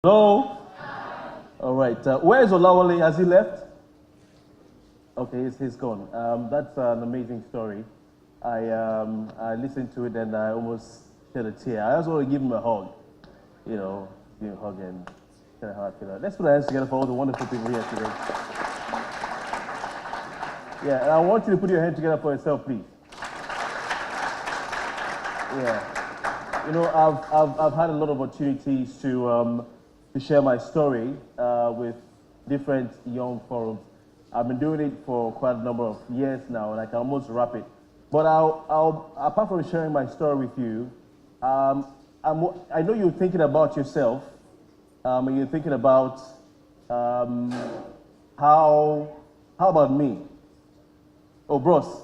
Hello? All right. Where is Olawale? Has he left? Okay, he's gone. That's an amazing story. I listened to it and I almost shed a tear. I just want to give him a hug. Give him a hug and tell him how I feel. Let's put our hands together for all the wonderful people here today. Yeah, and I want you to put your hands together for yourself, please. Yeah. I've had a lot of opportunities to share my story with different young forums. I've been doing it for quite a number of years now, and I can almost wrap it. But apart from sharing my story with you, I know you're thinking about yourself, and you're thinking about how about me? Oh, bros,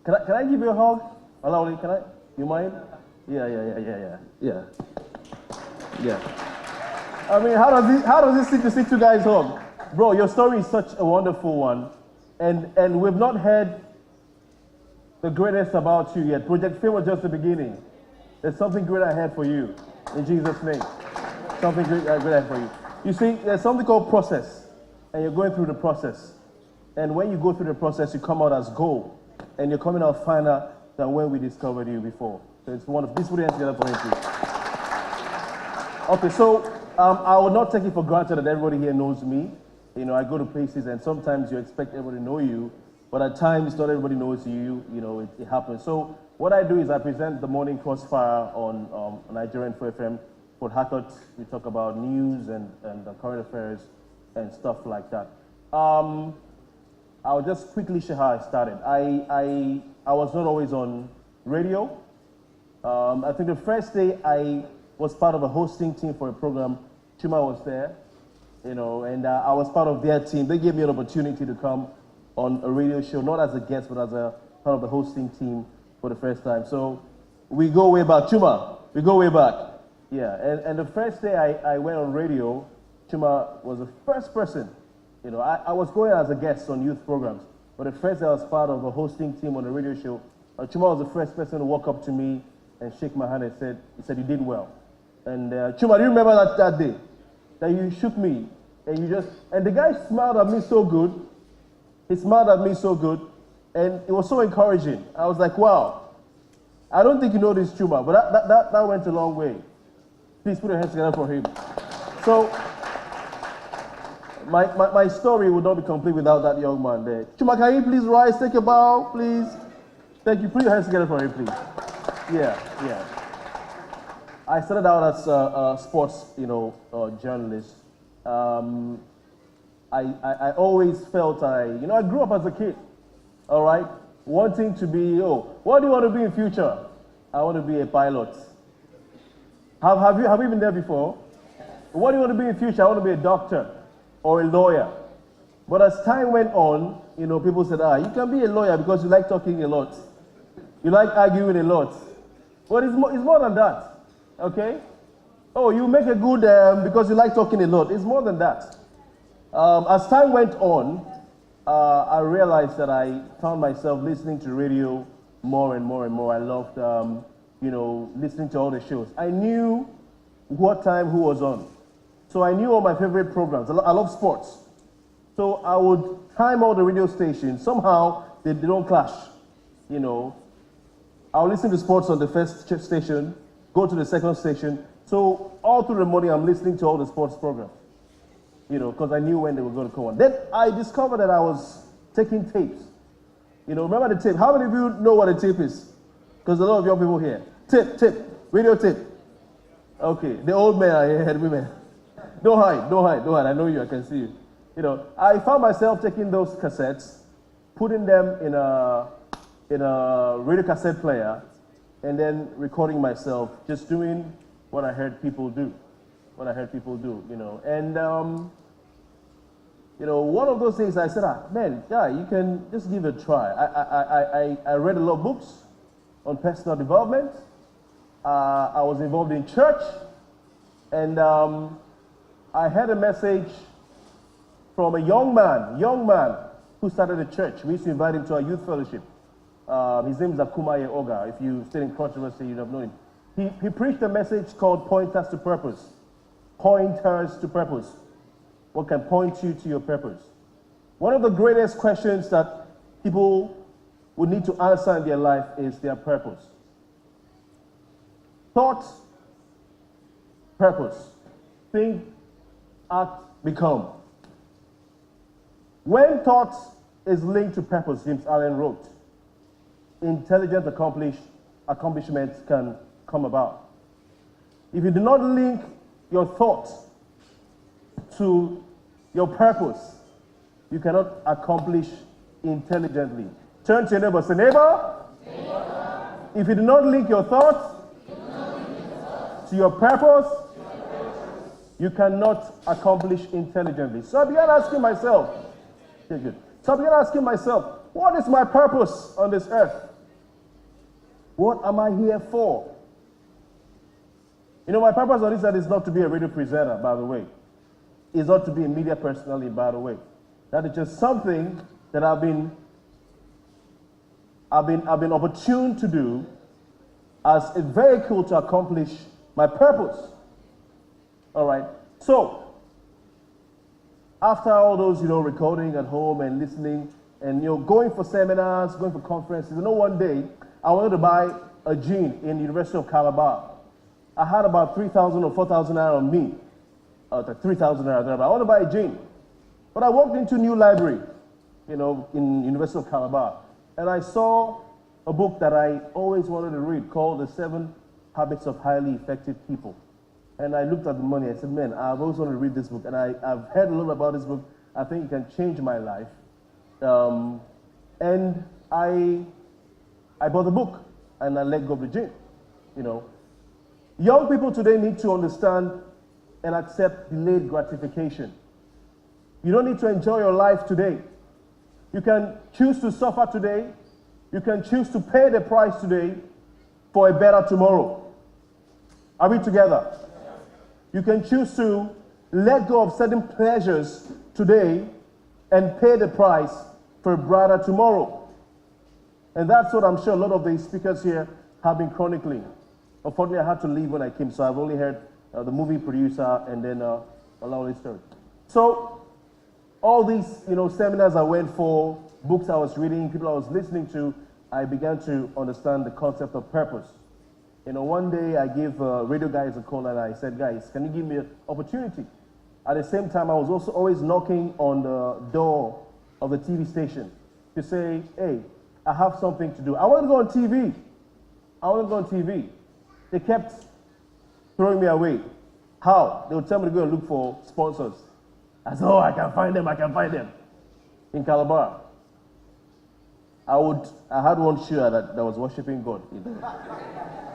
can I give you a hug? Hello, can I? You mind? Yeah. I mean, how does it seem to see two guys hug? Bro, your story is such a wonderful one, and we've not heard the greatest about you yet. Project Fame was just the beginning. There's something great ahead for you, in Jesus' name. Something great ahead for you. You see, there's something called process, and you're going through the process. And when you go through the process, you come out as gold, and you're coming out finer than when we discovered you before. So it's wonderful. Please put your hands together for him, please. Okay, so I will not take it for granted that everybody here knows me. I go to places and sometimes you expect everybody to know you, but at times not everybody knows you. It happens. So what I do is I present the Morning Crossfire on Nigerian 4FM, Port Harcourt. We talk about news and current affairs and stuff like that. I'll just quickly share how I started. I was not always on radio. I think the first day I was part of a hosting team for a program. Chuma was there, and I was part of their team. They gave me an opportunity to come on a radio show, not as a guest, but as a part of the hosting team for the first time. So we go way back. Chuma, we go way back. Yeah, and the first day I went on radio, Chuma was the first person. I was going as a guest on youth programs, but the first day I was part of a hosting team on a radio show, Chuma was the first person to walk up to me and shake my hand and said, "You did well." And Chuma, do you remember that day? That you shook me and the guy smiled at me so good. He smiled at me so good, and it was so encouraging. I was like, wow, I don't think you know this Chuma, but that went a long way. Please put your hands together for him. So my story would not be complete without that young man there. Chuma, can you please rise, take a bow, please? Thank you. Put your hands together for him, please. Yeah. I started out as a sports, journalist. I always felt I grew up as a kid, all right, wanting to be, what do you want to be in future? I want to be a pilot. Have you been there before? What do you want to be in future? I want to be a doctor or a lawyer. But as time went on, people said, you can be a lawyer because you like talking a lot. You like arguing a lot. But it's more than that. Okay? Oh, you make a good, because you like talking a lot. It's more than that. As time went on, I realized that I found myself listening to radio more and more and more. I loved, listening to all the shows. I knew what time who was on. So I knew all my favorite programs. I love sports. So I would time all the radio stations. Somehow, they don't clash. I'll listen to sports on the first station, go to the second station. So all through the morning, I'm listening to all the sports programs, because I knew when they were going to come on. Then I discovered that I was taking tapes. Remember the tape? How many of you know what a tape is? Because a lot of young people here. Tape, radio tape. Okay, the old men are here, and women. Don't hide. I know you, I can see you. I found myself taking those cassettes, putting them in a radio cassette player, and then recording myself, just doing what I heard people do. And, one of those things I said, you can just give it a try. I read a lot of books on personal development. I was involved in church, and I had a message from a young man who started a church. We used to invite him to our youth fellowship. His name is Akumaye Oga. If you stay in controversy, you'd have known him. He preached a message called Pointers to Purpose. pointers to purpose? What can point you to your purpose? One of the greatest questions that people would need to answer in their life is their purpose. Thought, purpose. Think, act, become. When thought is linked to purpose, James Allen wrote, intelligent accomplishments can come about. If you do not link your thoughts to your purpose, you cannot accomplish intelligently. Turn to your neighbor. Say, neighbor, if you do not link your thoughts to your purpose, you cannot accomplish intelligently. So I began asking myself, what is my purpose on this earth? What am I here for? You know, my purpose on this earth is not to be a radio presenter, by the way. It's not to be a media personality, by the way. That is just something that I've been opportune to do as a vehicle to accomplish my purpose. All right. So after all those, recording at home and listening and going for seminars, going for conferences, one day I wanted to buy a jean in the University of Calabar. I had about 3,000 or 4,000 naira on me. 3,000 naira. I want to buy a jean. But I walked into a new library, in University of Calabar, and I saw a book that I always wanted to read called The 7 Habits of Highly Effective People. And I looked at the money. I said, man, I've always wanted to read this book, and I've heard a lot about this book. I think it can change my life. And I bought the book, and I let go of the jean. Young people today need to understand and accept delayed gratification. You don't need to enjoy your life today. You can choose to suffer today. You can choose to pay the price today for a better tomorrow. Are we together? You can choose to let go of certain pleasures today and pay the price for a brighter tomorrow. And that's what I'm sure a lot of the speakers here have been chronicling. Unfortunately, I had to leave when I came, so I've only heard the movie producer and then a lot of this story. So all these, seminars I went for, books I was reading, people I was listening to, I began to understand the concept of purpose. One day I gave radio guys a call and I said, guys, can you give me an opportunity? At the same time, I was also always knocking on the door of the TV station to say, hey, I have something to do. I want to go on TV. They kept throwing me away. How? They would tell me to go and look for sponsors. I said, I can find them. In Calabar. I had one shoe that was worshiping God.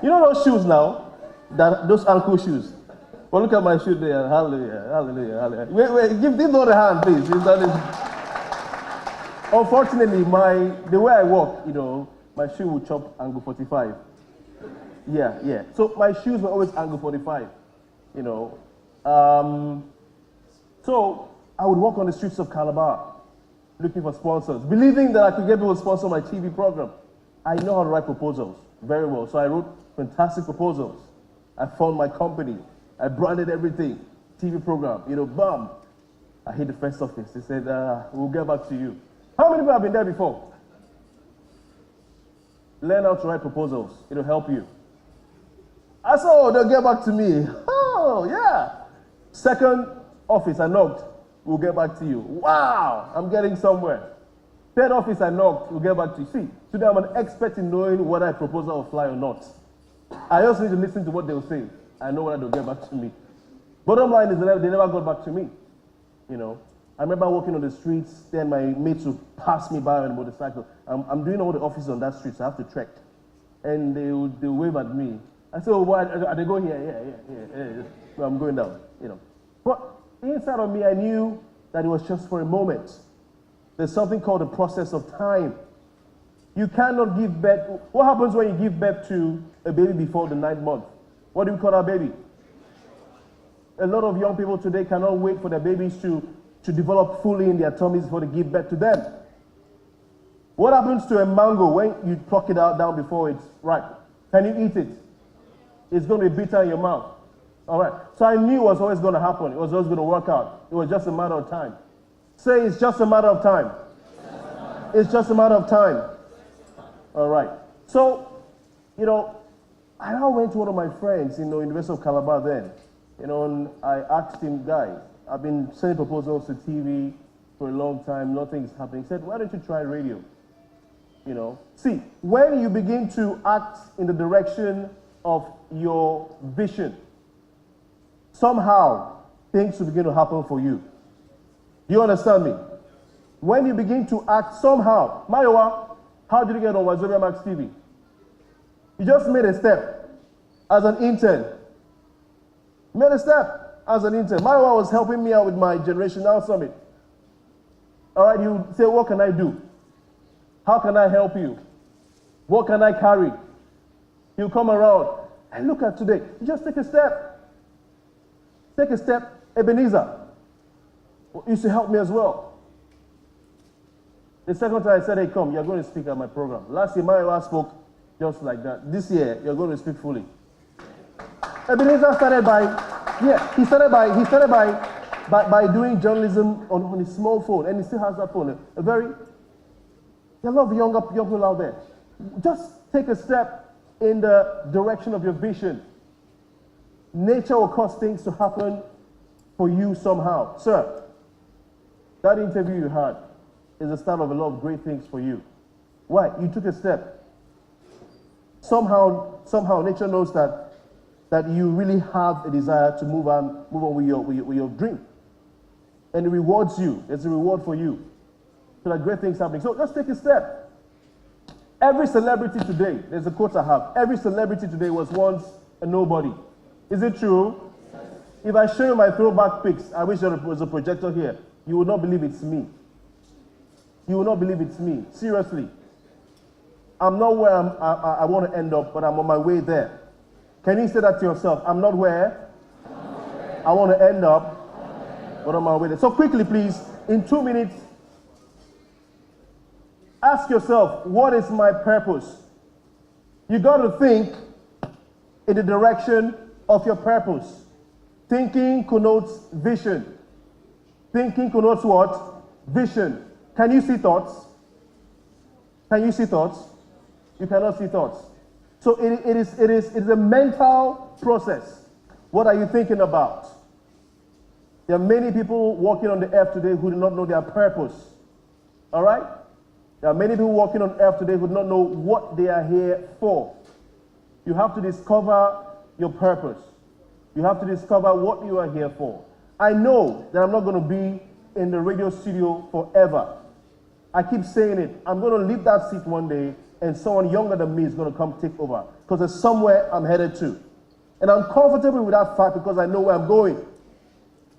You know those shoes now? Those ankle shoes. Well, look at my shoe there. Hallelujah, hallelujah, hallelujah. Wait, give this one a hand, please. Unfortunately, the way I walk, my shoe would chop angle 45. Yeah. So my shoes were always angle 45, So I would walk on the streets of Calabar looking for sponsors, believing that I could get people to sponsor my TV program. I know how to write proposals very well, so I wrote fantastic proposals. I found my company. I branded everything. TV program, bam. I hit the first office. They said, we'll get back to you. How many people have been there before? Learn how to write proposals. It'll help you. I said, they'll get back to me. Oh, yeah. Second office, I knocked. We'll get back to you. Wow, I'm getting somewhere. Third office, I knocked. We'll get back to you. See, today I'm an expert in knowing whether a proposal will fly or not. I just need to listen to what they'll say. I know whether they'll get back to me. Bottom line is they never got back to me. I remember walking on the streets, then my mates would pass me by on a motorcycle. I'm doing all the offices on that street, so I have to trek. And they would wave at me. I said, why are they going here? Yeah. Well, I'm going down, But inside of me, I knew that it was just for a moment. There's something called the process of time. You cannot give birth. What happens when you give birth to a baby before the 9th month? What do we call our baby? A lot of young people today cannot wait for their babies to develop fully in their tummies before they give birth to them. What happens to a mango when you pluck it out down before it's ripe? Can you eat it? It's going to be bitter in your mouth. All right. So I knew it was always going to happen. It was always going to work out. It was just a matter of time. Say, it's just a matter of time. It's just a matter of time. All right. So, you know, I now went to one of my friends in the University of Calabar then, you know, and I asked him, guy, I've been sending proposals to TV for a long time, nothing's happening. He said, why don't you try radio? You know, see, when you begin to act in the direction of your vision, somehow things will begin to happen for you. Do you understand me? When you begin to act somehow, Mayowa, how did you get on Wazobia Max TV? You just made a step as an intern. Made a step as an intern. Mayowa was helping me out with my Generational Summit. All right, you say, what can I do? How can I help you? What can I carry? You come around and look at today. You just take a step. Take a step. Ebenezer used to help me as well. The second time I said, hey, come, you're going to speak at my program. Last year, Mayowa spoke just like that. This year, you're going to speak fully. Ebenezer started by doing journalism on his small phone, and he still has that phone. There are a lot of young people out there. Just take a step in the direction of your vision. Nature will cause things to happen for you somehow. Sir, that interview you had is the start of a lot of great things for you. Why? You took a step. Somehow nature knows that you really have a desire to move on with your dream. And it rewards you. It's a reward for you. So that great things happening. So just take a step. Every celebrity today, there's a quote I have, every celebrity today was once a nobody. Is it true? If I show you my throwback pics, I wish there was a projector here, you would not believe it's me. You will not believe it's me. Seriously. I'm not where I want to end up, but I'm on my way there. Can you say that to yourself? I'm not where I want to end up, but on my way there. So quickly, please, in 2 minutes, ask yourself, what is my purpose? You got to think in the direction of your purpose. Thinking connotes vision. Thinking connotes what? Vision. Can you see thoughts? Can you see thoughts? You cannot see thoughts. So it is a mental process. What are you thinking about? There are many people walking on the earth today who do not know their purpose. All right? There are many people walking on earth today who do not know what they are here for. You have to discover your purpose. You have to discover what you are here for. I know that I'm not going to be in the radio studio forever. I keep saying it. I'm going to leave that seat one day and someone younger than me is going to come take over because there's somewhere I'm headed to. And I'm comfortable with that fact because I know where I'm going.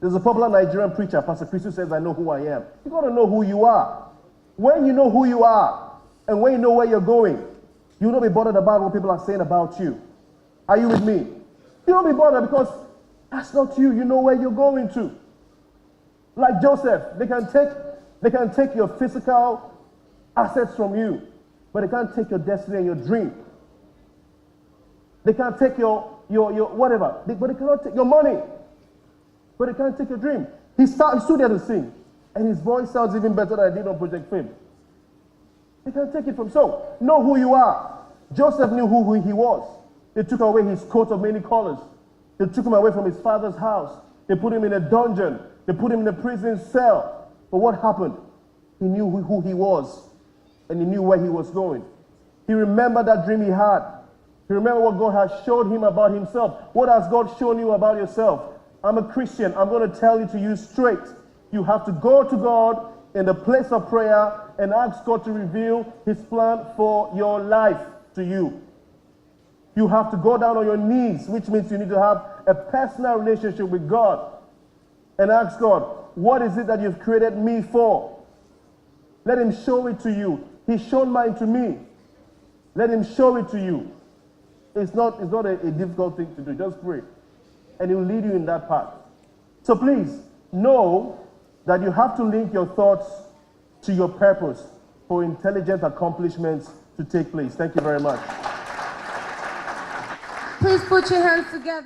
There's a popular Nigerian preacher, Pastor Chris, who says, I know who I am. You got to know who you are. When you know who you are and when you know where you're going, you will not be bothered about what people are saying about you. Are you with me? You don't be bothered because that's not you. You know where you're going to. Like Joseph, they can take your physical assets from you, but they can't take your destiny and your dream. They can't take your whatever, but they cannot take your money, but they can't take your dream. He stood there to sing, and his voice sounds even better than I did on Project Fame. They can't take it from. So, know who you are. Joseph knew who he was. They took away his coat of many colors. They took him away from his father's house. They put him in a dungeon. They put him in a prison cell. But what happened? He knew who he was, and he knew where he was going. He remembered that dream he had. He remembered what God had showed him about himself. What has God shown you about yourself? I'm a Christian. I'm going to tell you to you straight. You have to go to God in the place of prayer and ask God to reveal his plan for your life to you. You have to go down on your knees, which means you need to have a personal relationship with God and ask God, what is it that you've created me for? Let him show it to you. He's shown mine to me. Let him show it to you. It's not a difficult thing to do. Just pray. And he will lead you in that path. So please, know that you have to link your thoughts to your purpose for intelligent accomplishments to take place. Thank you very much. Please put your hands together.